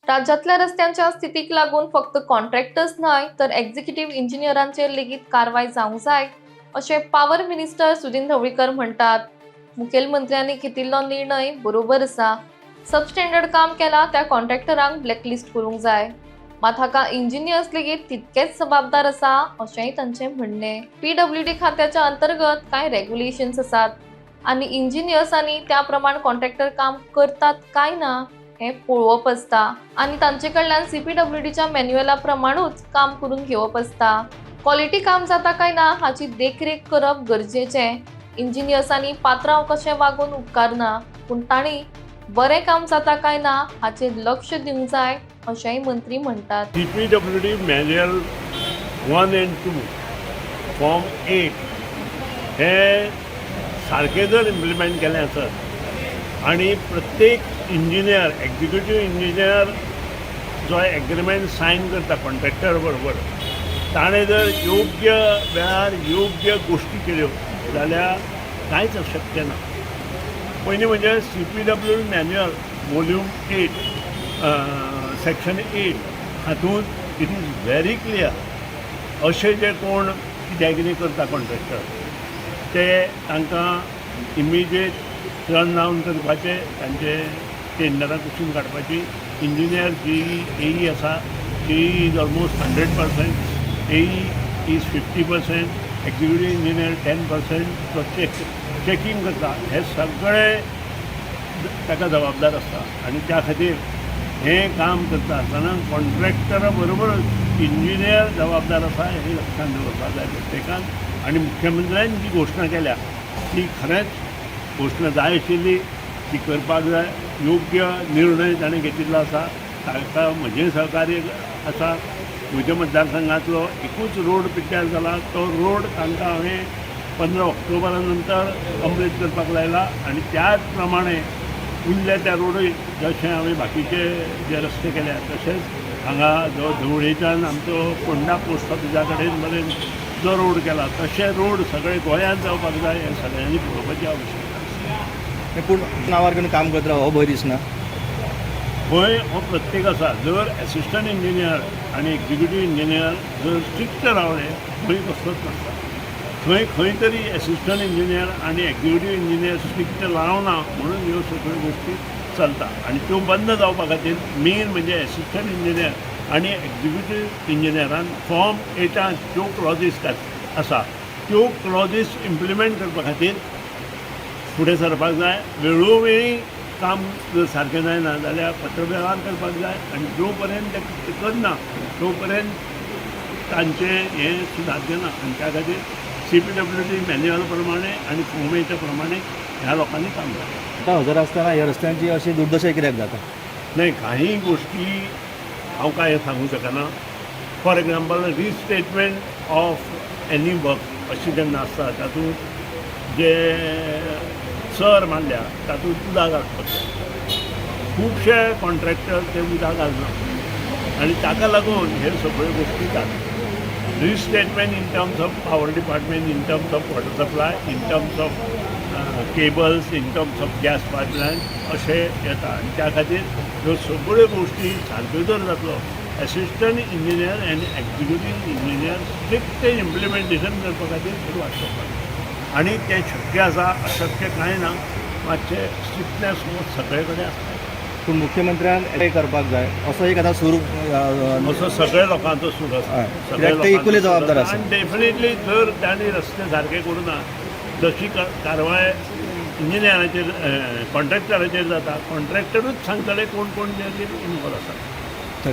राज्यातल्या रस्त्यांच्या स्थितीक लागून फक्त कॉन्ट्रॅक्टर्स न्हय तर एक्झिक्युटिव्ह इंजिनियरांचेर लेगीत कारवाय जावंक जाय अशें पावर मिनिस्टर सुदीन ढवळीकर म्हणटात। मुखेलमंत्र्यांनी घेतिल्लो निर्णय बरोबर आसा। सबस्टँडर्ड काम केला त्या कॉन्ट्रॅक्टरांक ब्लॅकलिस्ट करूंक जाय, मात हाका इंजिनियर्स लेगीत तितकेच जबाबदार आसा अशेंय तांचें म्हणणें। पीडब्ल्यूडी खात्याच्या अंतर्गत कांय रेग्युलेशन्स आसात आनी इंजिनियर्सांनी त्या प्रमाण कॉन्ट्रॅक्टर काम करतात काय ना हे पळोवप आसता आनी तांचे कडल्यान सीपीडब्ल्यूडीच्या मॅन्युअला प्रमाणूच काम करून घेवप आसता। क्वॉलिटी काम जाता काय ना हाची देखरेख करप गरजेचें। इंजिनियर्सांनी पात्रांव कशें वागून उपकार ना, पूण तांणी बरें काम जाता काय ना हाचेर लक्ष दिवंक जाय अशेंय मंत्री म्हणटात। सीपीडब्ल्यूडी मॅन्युअल 1 and 2 फॉर्म 8 हे सारके जर इम्प्लिमेंट केलें आसत आनी प्रत्येक इंजिनियर एक्झिक्युटिव्ह इंजिनियर जो एग्रीमेंट सायन करता कॉन्ट्रॅक्टर बरोबर ताणें जर योग्य वेळार योग्य गोश्टी केल्यो जाल्यार कांयच अशक्य ना। पयलीं म्हणजे सीपीडब्ल्यूडी मॅन्युअल वॉल्यूम 8 सेक्शन 8 हातूंत इट इज व्हेरी क्लियर अशें जे कोण कितें करता कॉन्ट्रॅक्टर ते तांकां इमिजिएट टर्न डावन करपाचे, तांचे टेंडरां कुशीन काडपाची। इंजिनियर जेई आसा JE is almost 100%, AE is 50%, executive engineer 10% तो चेकिंग करता। हे सगळे ताका जबाबदार आसता आनी त्या खातीर हें काम करता आसतना कॉन्ट्रॅक्टरा बरोबरच इंजिनियर जबाबदार आसा हें लक्षांत दवरपाक जाय प्रत्येकान। आनी मुख्यमंत्र्यान जी घोशणा केल्या ती खरेंच घोशणा जाय आशिल्ली, ती करपाक जाय। योग्य निर्णय ताणें घेतिल्लो आसा, ताका म्हजें सहकार्य आसा। म्हज्या मतदारसंघांतलो एकूच रोड पिड्ड्यार जाला, तो रोड तांकां हांवें 15 ऑक्टोबरा नंतर कंप्लीट करपाक लायला आनी त्याच प्रमाणे उरल्या त्या रोडय जशें हांवें बाकीचे जे रस्ते केल्या तशेंच हांगा जो धवळेच्यान आमचो फोंडा पोस्ट ऑफिसा कडेन मेरेन जो रोड केला तशे रोड सगळे गोंयांत जावपाक जाय हें सगळ्यांनी पळोवपाची आवश्यकता आसा। पूण नांवार घेवन काम करता हो भंय दिसना। भंय हो प्रत्येक आसा। जर एसिस्टंट इंजिनियर आनी एक्झिक्युटिव्ह इंजिनियर जर स्ट्रिक्ट रावले भंय कसलोच नासता। खंय तरी एसिस्टंट इंजिनियर आनी एक्झिक्युटिव्ह इंजिनियर स्ट्रिक्ट रावना म्हणून ह्यो सगळ्यो गोश्टी चलता आनी त्यो बंद जावपा खातीर मेन म्हणजे एसिस्टंट इंजिनियर आनी एक्झिक्युटिव्ह इंजिनियरान फॉर्म 8 ज्यो क्लॉजीस आसा त्यो क्लॉजीस इम्प्लिमेंट करपा खातीर फुडें सरपाक जाय। वेळोवेळी काम जर सारकें जायना जाल्यार पत्रव्यवहार करपाक जाय आनी जो पर्यंत ते करना तो पर्यंत तांचें हें सुदारचें ना। आनी त्या खातीर सीपीडब्ल्यूडी मॅन्युअल प्रमाणे आनी फॉर्म 8 प्रमाणे ह्या लोकांनी काम करता। आतां हजर आसतना ह्या रस्त्यांची अशी दुर्दशा कित्याक जाता? नाही, काही गोष्टी हांव काय सांगूं शकना। For example restatement of any work अशी जेन्ना आसता तातूंत जे सर मारल्या तातूंत उदक घालपाक खुबशे कॉन्ट्रॅक्टर ते उदक घालना आनी ताका लागून हे सगळ्यो गोश्टी जाता। Restatement in terms of power department, in terms of water supply, in terms of cables, in terms of gas pipeline अशें येता आनी त्या खातीर ह्यो सगळ्यो गोश्टी सारक्यो जर जातलो एसिस्टंट इंजिनियर आनी एक्झिक्युटिव्ह इंजिनियर स्ट्रिक्ट इम्प्लिमेंटेशन करपा खातीर सुरवात करपाक आनी तें शक्य आसा, अशक्य कांय ना। मातशें स्ट्रिक्टनेस हो सगळे कडेन आसता। पूण मुख्यमंत्र्यान हें करपाक जाय असो एक आतां सूर असो सगळ्या लोकांचो सूर आसा। कित्याक ते इक्वली जबाबदार आसा। आनी डेफिनेटली जर तांणी रस्ते सारके करुना जशी कारवाय इंजिनियराचेर कॉन्ट्रॅक्टराचेर जाता, कॉन्ट्रॅक्टरूच सांगतले कोण कोण तेजेर इन्वॉल्व आसा।